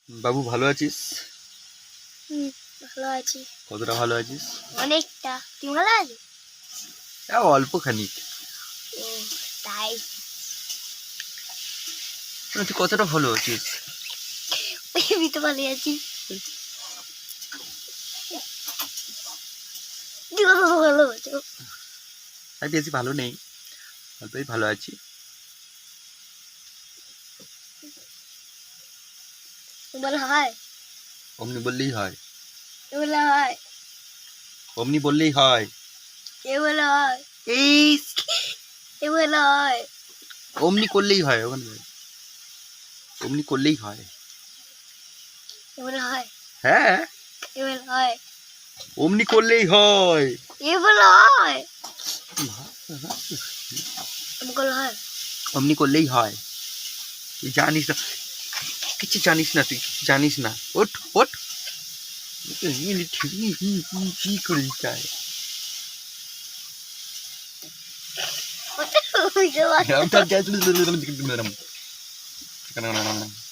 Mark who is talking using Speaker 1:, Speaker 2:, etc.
Speaker 1: বাবু ভালো আছিস?
Speaker 2: ভালো আছি।
Speaker 1: কতটা ভালো আছিস?
Speaker 2: অনেকটা। তুই ভালো আছিস?
Speaker 1: অল্প খানিক।
Speaker 2: তাই
Speaker 1: তুই কতটা ভালো আছিস?
Speaker 2: আমি তো ভালো আছি। তুই কত ভালো আছো?
Speaker 1: আমি বেশি ভালো নেই, অল্পই ভালো আছি।
Speaker 2: বলে হয়,
Speaker 1: অমনি বললেই হয়।
Speaker 2: বলে হয়,
Speaker 1: অমনি বললেই হয়।
Speaker 2: কে বলে হয়,
Speaker 1: এই
Speaker 2: কে বলে হয়,
Speaker 1: অমনি করলেই হয়। ওখানে অমনি করলেই হয়।
Speaker 2: কে বলে হয়,
Speaker 1: হ্যাঁ,
Speaker 2: কে বলে হয়,
Speaker 1: অমনি করলেই হয়।
Speaker 2: কে বলে হয়, আমি বলে হয়।
Speaker 1: অমনি করলেই হয়। তুই জানিস না, কিছু জানিস না, তুই কিছু জানিস না। ওঠ ওঠ, কি করিস তাই?
Speaker 2: বুঝতে পারছি।
Speaker 1: I'm